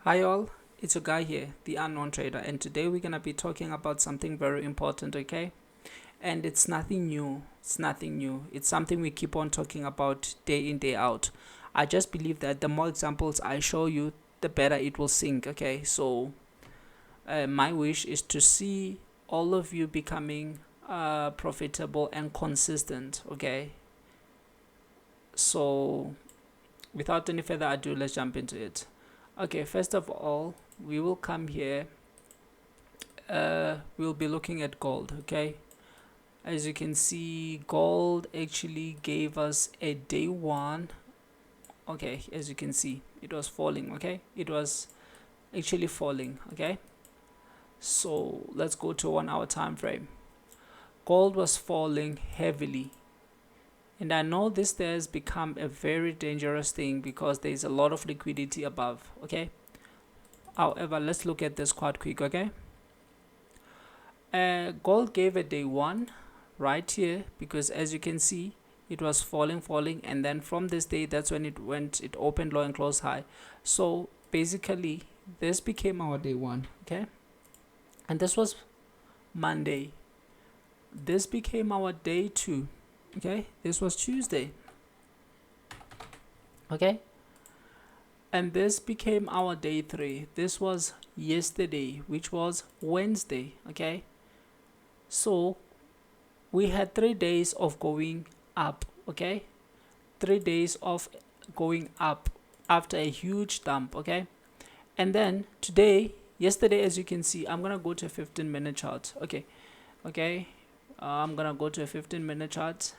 Hi all, it's your guy here, the unknown trader, and today we're gonna be talking about something very important, okay? And it's nothing new. It's nothing new. It's something we keep on talking about day in, day out. I just believe that the more examples I show you, the better it will sink, okay? So my wish is to see all of you becoming profitable and consistent, okay? So without any further ado, let's jump into it. Okay, first of all, we will come here. We'll be looking at gold, okay? As you can see, gold actually gave us a day one. Okay, as you can see, it was falling, okay? It was actually falling, okay? So let's go to 1 hour time frame. Gold was falling heavily, and I know this has become a very dangerous thing because there's a lot of liquidity above, okay? However, let's look at this quite quick, okay? Gold gave a day one right here because as you can see, it was falling, and then from this day, that's when it opened low and closed high. So basically, this became our day one, okay? And this was Monday. This became our day two, okay? This was Tuesday, okay? And this became our day three. This was yesterday, which was Wednesday, okay? So we had 3 days of going up, okay? 3 days of going up after a huge dump, okay? And then today, yesterday, as you can see, I'm gonna go to a 15-minute chart, okay? I'm gonna go to a 15-minute chart.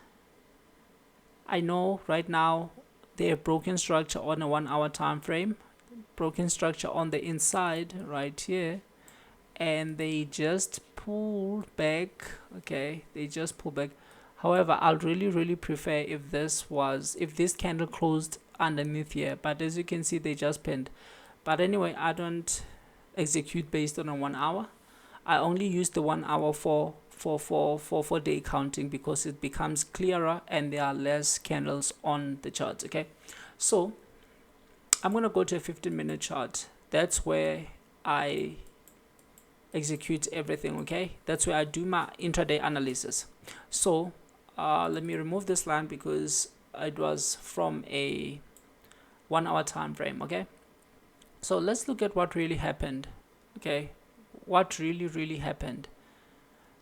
I know right now they have broken structure on a 1 hour time frame, broken structure on the inside right here, and they just pull back, okay? They just pull back. However, I'd really prefer if this candle closed underneath here, but as you can see, they just pinned. But anyway, I don't execute based on a 1 hour. I only use the 1 hour for day counting because it becomes clearer and there are less candles on the chart, okay? So I'm gonna go to a 15-minute chart. That's where I execute everything, okay? That's where I do my intraday analysis. So let me remove this line because it was from a 1 hour time frame, okay? So let's look at what really happened, okay? What really happened.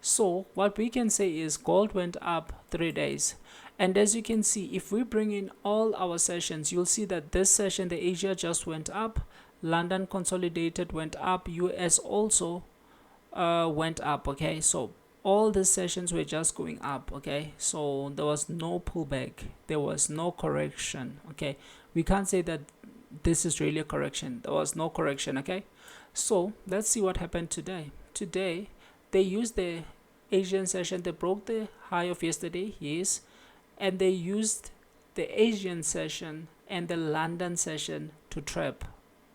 So what we can say is gold went up 3 days, and as you can see, if we bring in all our sessions, you'll see that this session, the Asia just went up, London consolidated went up, US also went up, okay? So all the sessions were just going up, okay? So there was no pullback, there was no correction, okay? We can't say that this is really a correction. There was no correction, okay? So let's see what happened today. Today they used the Asian session, they broke the high of yesterday, yes, and they used the Asian session and the London session to trap.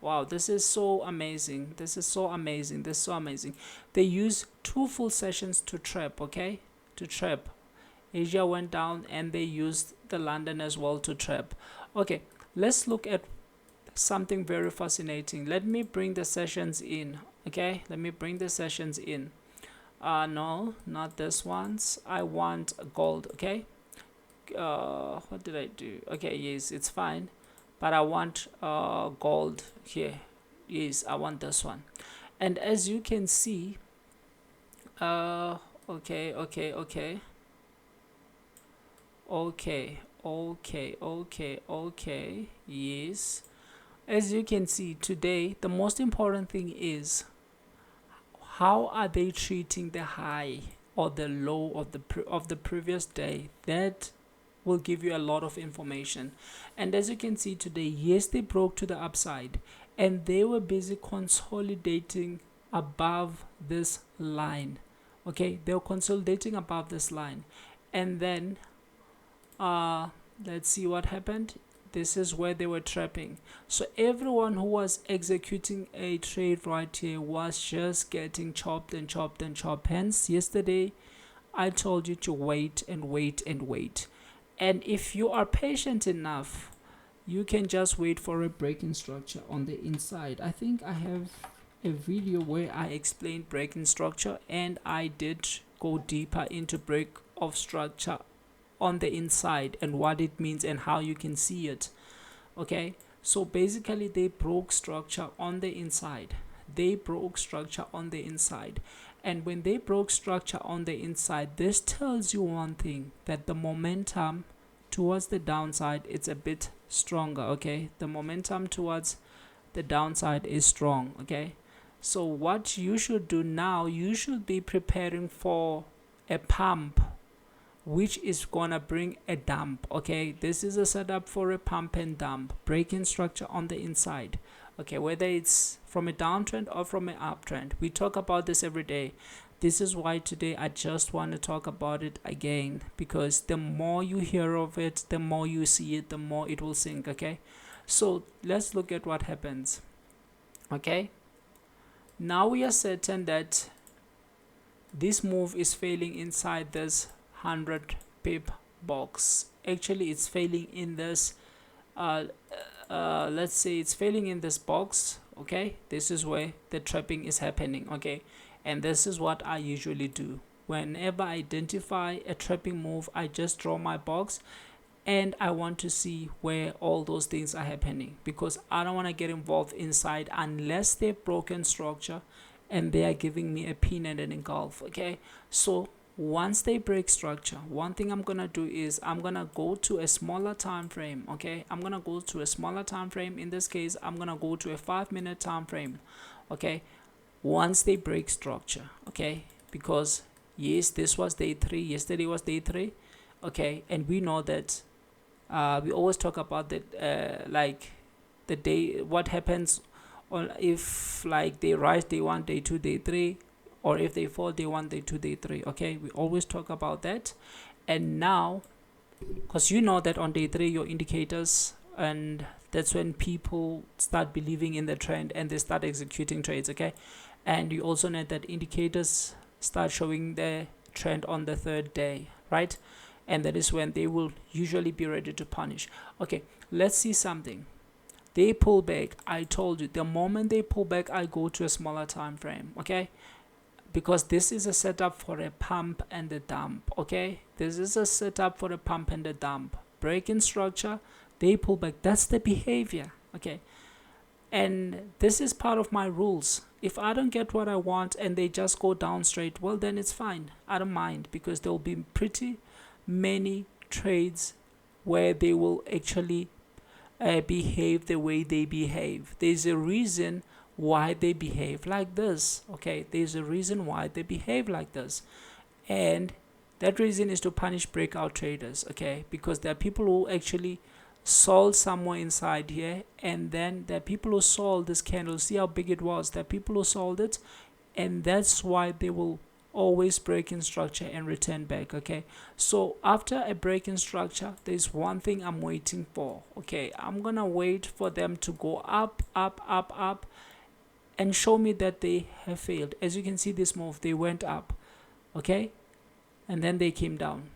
Wow, this is so amazing. This is so amazing. This is so amazing. They use 2 full sessions to trap, okay? To trap. Asia went down and they used the London as well to trap. Okay, let's look at something very fascinating. Let me bring the sessions in, okay? Let me bring the sessions in. No, not this ones. I want gold, okay? What did I do? Okay, yes, it's fine, but I want gold here. Yes, I want this one. And as you can see, okay, yes, as you can see today, the most important thing is how are they treating the high or the low of the previous day. That will give you a lot of information. And as you can see today, yes, they broke to the upside and they were busy consolidating above this line, okay? They were consolidating above this line, and then let's see what happened. This is where they were trapping. So everyone who was executing a trade right here was just getting chopped. Hence yesterday I told you to wait. And if you are patient enough, you can just wait for a breaking structure on the inside. I think I have a video where I explained breaking structure, and I did go deeper into break of structure on the inside and what it means and how you can see it. Okay, so basically they broke structure on the inside. And when they broke structure on the inside, this tells you one thing, that the momentum towards the downside, it's a bit stronger. Okay, the momentum towards the downside is strong. Okay, so what you should do now, you should be preparing for a pump, which is gonna bring a dump. Okay, this is a setup for a pump and dump, breaking structure on the inside. Okay, whether it's from a downtrend or from an uptrend, we talk about this every day. This is why today I just want to talk about it again, because the more you hear of it, the more you see it, the more it will sink. Okay, so let's look at what happens. Okay, now we are certain that this move is failing inside this 100 pip box. Actually, it's failing in this let's say it's failing in this box. Okay, this is where the trapping is happening. Okay, and this is what I usually do whenever I identify a trapping move. I just draw my box, and I want to see where all those things are happening, because I don't want to get involved inside unless they've broken structure and they are giving me a pin and an engulf. Okay, so once they break structure, one thing I'm gonna do is I'm gonna go to a smaller time frame. Okay, I'm gonna go to a smaller time frame. In this case, I'm gonna go to a 5-minute time frame. Okay, once they break structure. Okay, because yes, this was day 3, yesterday was day 3. Okay, and we know that we always talk about that, like the day, what happens on, if like they rise day 1, day 2, day 3, or if they fall day 1, day 2, day 3. Okay, we always talk about that. And now, because you know that on day 3 your indicators, and that's when people start believing in the trend and they start executing trades. Okay, and you also know that indicators start showing the trend on the 3rd day, right? And that is when they will usually be ready to punish. Okay, let's see something. They pull back. I told you, the moment they pull back, I go to a smaller time frame. Okay, because this is a setup for a pump and a dump. Okay, this is a setup for a pump and a dump. Break in structure, they pull back. That's the behavior. Okay, and this is part of my rules. If I don't get what I want and they just go down straight, well, then it's fine. I don't mind, because there will be pretty many trades where they will actually behave the way they behave. There's a reason why they behave like this. Okay, there's a reason why they behave like this, and that reason is to punish breakout traders. Okay, because there are people who actually sold somewhere inside here, and then there are people who sold this candle. See how big it was. There are people who sold it, and that's why they will always break in structure and return back. Okay, so after a break in structure, there's one thing I'm waiting for. Okay, I'm gonna wait for them to go up, up, up, up, and show me that they have failed. As you can see, this move, they went up. Okay, and then they came down.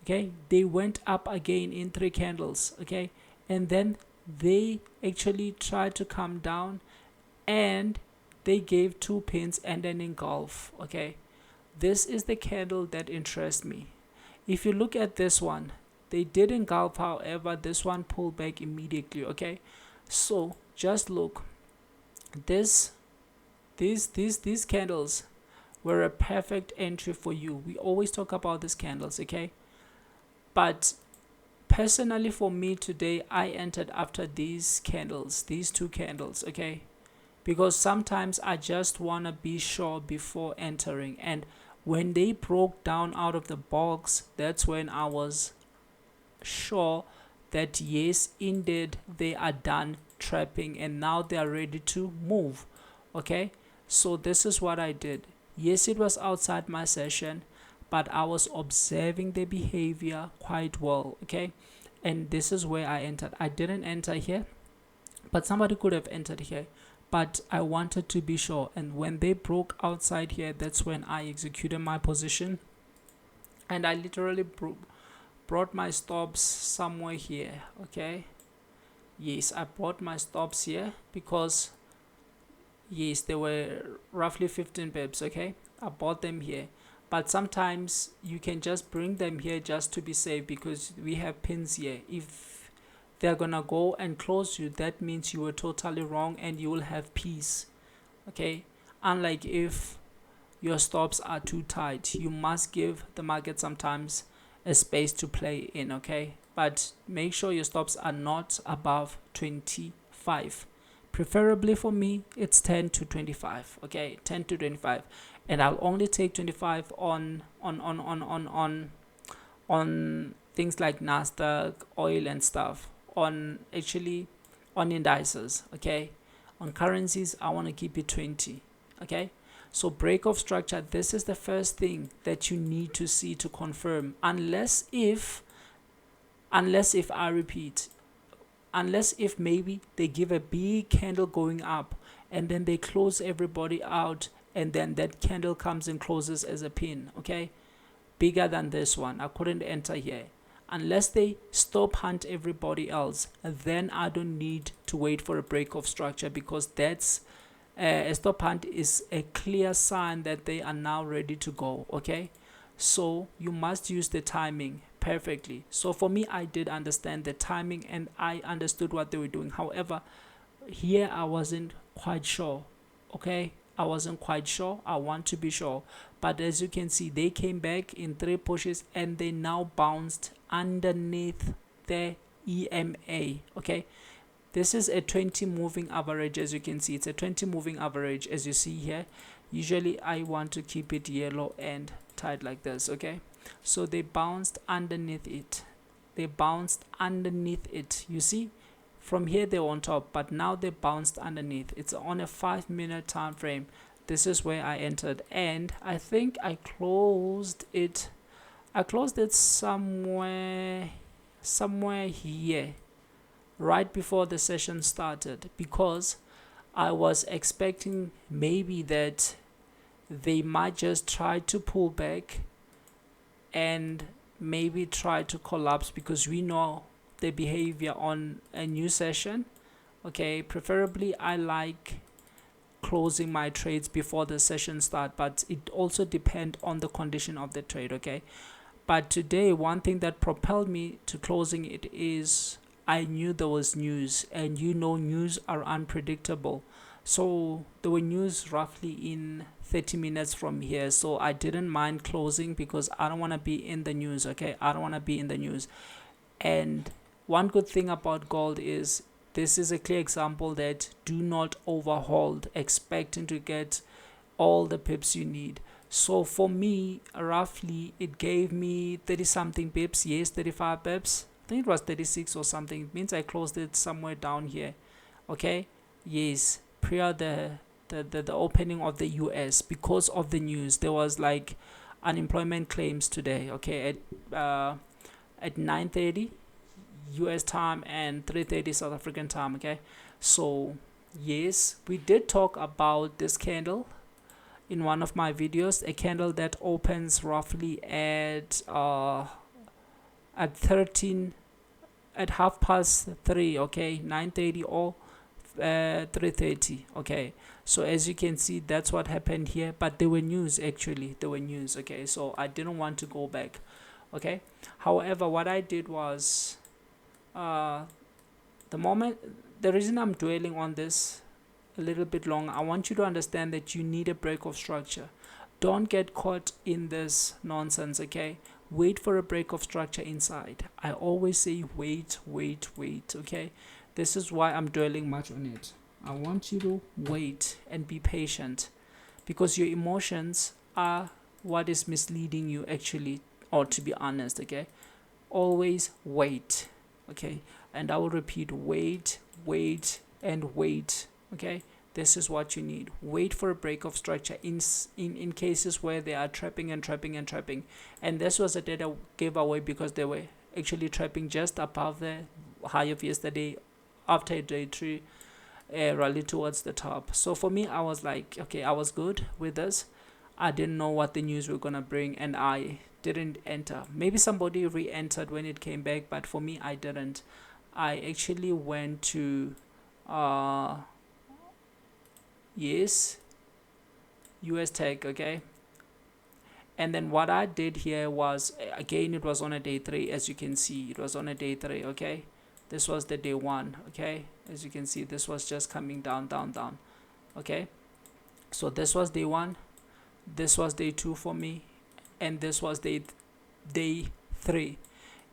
Okay, they went up again in 3 candles. Okay, and then they actually tried to come down, and they gave 2 pins and an engulf. Okay, this is the candle that interests me. If you look at this one, they did engulf. However, this one pulled back immediately. Okay, so just look. These candles were a perfect entry for you. We always talk about these candles. Okay, but personally for me today, I entered after these candles, these 2 candles. Okay, because sometimes I just want to be sure before entering, and when they broke down out of the box, that's when I was sure that yes, indeed they are done trapping and now they are ready to move. Okay, so this is what I did. Yes, it was outside my session, but I was observing the behavior quite well. Okay, and this is where I entered. I didn't enter here, but somebody could have entered here, but I wanted to be sure. And when they broke outside here, that's when I executed my position, and I literally brought my stops somewhere here. Okay, Yes, I bought my stops here because yes, they were roughly 15 pips. Okay, I bought them here, but sometimes you can just bring them here just to be safe, because we have pins here. If they're gonna go and close you, that means you were totally wrong and you will have peace. Okay, unlike if your stops are too tight, you must give the market sometimes a space to play in. Okay, but make sure your stops are not above 25. Preferably for me, it's 10 to 25. Okay, 10 to 25, and I'll only take 25 on things like Nasdaq, oil and stuff. On actually on indices. Okay, on currencies I want to keep it 20. Okay, so break of structure, this is the first thing that you need to see to confirm, unless if I repeat, unless if maybe they give a big candle going up and then they close everybody out, and then that candle comes and closes as a pin. Okay, bigger than this one, I couldn't enter here. Unless they stop hunt everybody else, then I don't need to wait for a break of structure, because that's a stop hunt is a clear sign that they are now ready to go. Okay, so you must use the timing perfectly. So for me, I did understand the timing and I understood what they were doing. However, here I wasn't quite sure. Okay, I wasn't quite sure. I want to be sure, but as you can see, they came back in 3 pushes and they now bounced underneath the EMA. Okay, this is a 20 moving average. As you can see, it's a 20 moving average, as you see here. Usually I want to keep it yellow and tight like this. Okay, so they bounced underneath it. They bounced underneath it. You see, from here they were on top, but now they bounced underneath. It's on a 5-minute time frame. This is where I entered, and I think I closed it somewhere here, right before the session started, because I was expecting maybe that they might just try to pull back and maybe try to collapse, because we know the behavior on a new session. Okay, preferably I like closing my trades before the session start, but it also depends on the condition of the trade. Okay, but today one thing that propelled me to closing it is I knew there was news, and you know news are unpredictable. So there were news roughly in 30 minutes from here, so I didn't mind closing because I don't want to be in the news. Okay, I don't want to be in the news. And one good thing about gold is this is a clear example that do not overhold expecting to get all the pips you need. So for me, roughly it gave me 30 something pips. Yes, 35 pips. I think it was 36 or something. It means I closed it somewhere down here. Okay, yes, prior the opening of the US, because of the news. There was like unemployment claims today. Okay, at 9:30 US time and 3:30 South African time. Okay, so yes, we did talk about this candle in one of my videos, a candle that opens roughly at 13, at 3:30. Okay, 9:30 or 3:30. Okay, so as you can see, that's what happened here, but there were news. Actually there were news. Okay, so I didn't want to go back. Okay, however, what I did was the moment, the reason I'm dwelling on this a little bit long, I want you to understand that you need a break of structure. Don't get caught in this nonsense. Okay, wait for a break of structure inside. I always say wait. Okay, this is why I'm dwelling much on it. I want you to wait and be patient, because your emotions are what is misleading you actually, or to be honest. Okay, always wait. Okay, and I will repeat, wait and wait. Okay, this is what you need. Wait for a break of structure in cases where they are trapping, and this was a data giveaway because they were actually trapping just above the high of yesterday after a day 3 rally towards the top. So for me, I was like, okay, I was good with this. I didn't know what the news were gonna bring, and I didn't enter. Maybe somebody re-entered when it came back, but for me, I didn't. I actually went to yes, US Tech, okay. And then what I did here was, again, it was on a day 3. As you can see, it was on a day 3, okay. This was the day 1, okay. As you can see, this was just coming down, down, down, okay. So this was day 1, this was day 2 for me, and this was day 3.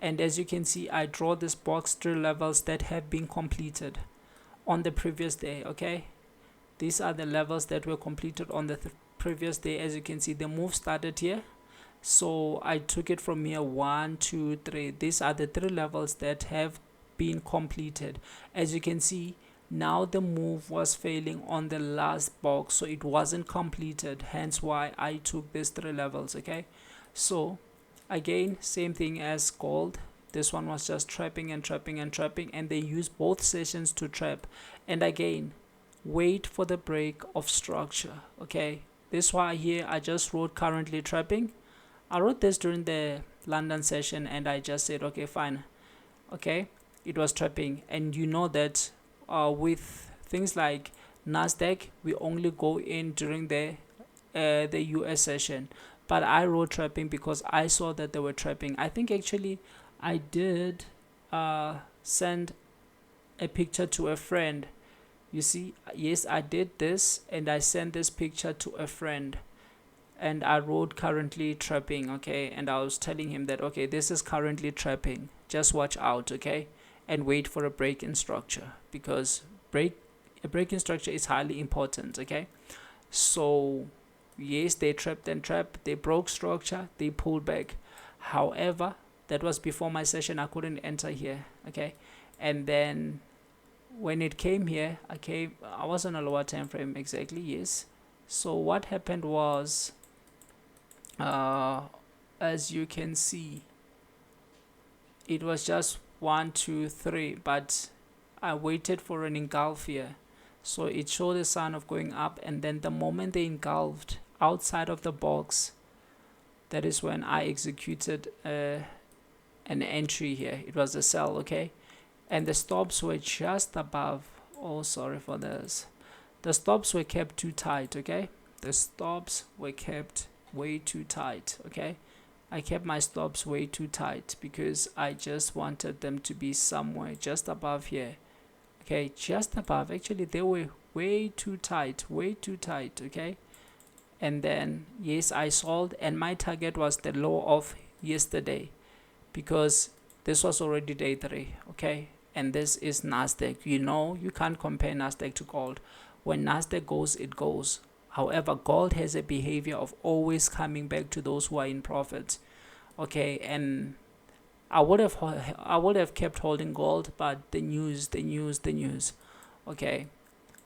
And as you can see, I draw this box 3 levels that have been completed on the previous day, okay. These are the levels that were completed on the previous day. As you can see, the move started here, so I took it from here, 1 2 3. These are the 3 levels that have been completed. As you can see, now the move was failing on the last box, so it wasn't completed, hence why I took these 3 levels, okay. So again, same thing as gold. This one was just trapping and trapping and trapping, and they use both sessions to trap. And again, wait for the break of structure, okay. This why here I just wrote currently trapping. I wrote this during the London session, and I just said, okay, fine, okay, it was trapping. And you know that with things like Nasdaq, we only go in during the US session, but I wrote trapping because I saw that they were trapping. I think actually I did send a picture to a friend. You see, yes, I did this, and I sent this picture to a friend, and I wrote currently trapping, okay. And I was telling him that, okay, this is currently trapping, just watch out, okay, and wait for a break in structure, because a break in structure is highly important, okay. So yes, they trapped and trapped, they broke structure, they pulled back. However, that was before my session, I couldn't enter here, okay. And then when it came here, I was on a lower time frame, exactly, yes. So what happened was, as you can see, it was just 1 2 3, but I waited for an engulf here, so it showed a sign of going up, and then the moment they engulfed outside of the box, that is when I executed an entry here. It was a sell, okay. And the stops were just above. Oh, sorry for this. The stops were kept too tight, okay. The stops were kept way too tight, okay. I kept my stops way too tight because I just wanted them to be somewhere just above here, okay, just above. Actually, they were way too tight, okay. And then yes, I sold, and my target was the low of yesterday, because this was already day 3, okay. And this is Nasdaq. You know, you can't compare Nasdaq to gold. When Nasdaq goes, it goes. However, gold has a behavior of always coming back to those who are in profit, okay. And I would have kept holding gold, but the news, okay.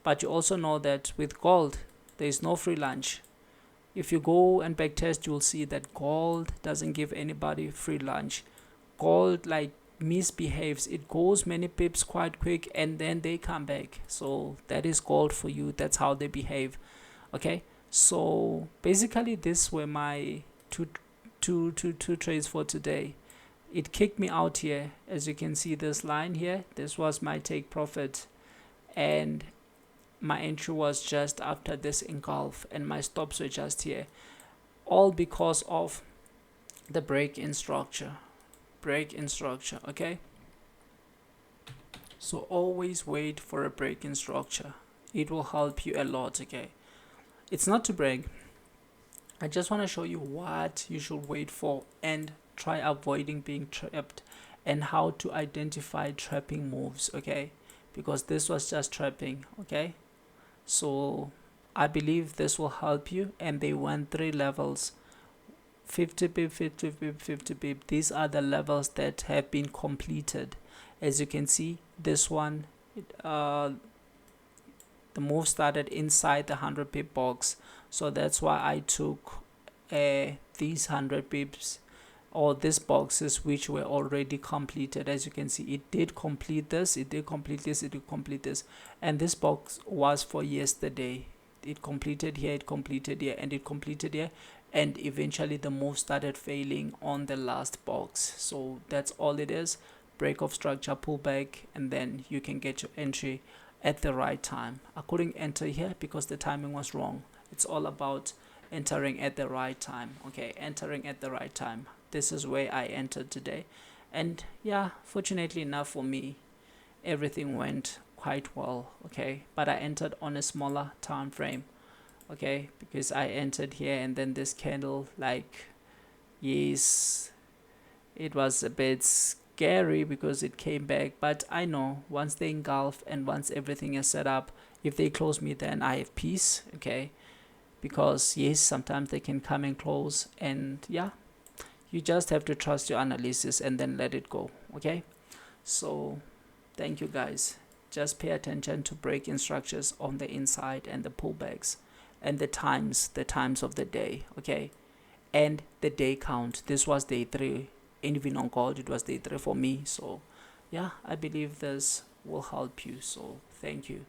But you also know that with gold, there is no free lunch. If you go and backtest, you'll see that gold doesn't give anybody free lunch. Gold like misbehaves, it goes many pips quite quick, and then they come back. So that is gold for you. That's how they behave, okay. So basically, these were my two trades for today. It kicked me out here. As you can see, this line here, this was my take profit, and my entry was just after this engulf, and my stops were just here, all because of the break in structure, okay. So always wait for a break in structure. It will help you a lot, okay. It's not to brag, I just want to show you what you should wait for and try avoiding being trapped, and how to identify trapping moves, okay, because this was just trapping, okay. So I believe this will help you. And they went 3 levels, 50 pip, 50 pip, 50 pip. These are the levels that have been completed. As you can see, this one, the move started inside the 100 pip box, so that's why I took these 100 pips, or these boxes, which were already completed. As you can see, it did complete this, it did complete this, it did complete this, and this box was for yesterday. It completed here, it completed here, and it completed here, and eventually the move started failing on the last box. So that's all it is. break of structure, pullback, and then you can get your entry at the right time. I couldn't enter here because the timing was wrong. It's all about entering at the right time. Okay, entering at the right time. This is where I entered today, and yeah, fortunately enough for me, everything went quite well. Okay, but I entered on a smaller time frame. Okay, because I entered here and then this candle, like, yes, it was a bit scary because it came back, but I know once they engulf and once everything is set up, if they close me, then I have peace. Okay, because yes, sometimes they can come and close, and yeah, you just have to trust your analysis and then let it go. Okay, so thank you guys. Just pay attention to break-in structures on the inside and the pullbacks and the times of the day. Okay, and the day count. This was day 3, and even on gold it was day 3 for me. So yeah, I believe this will help you. So thank you.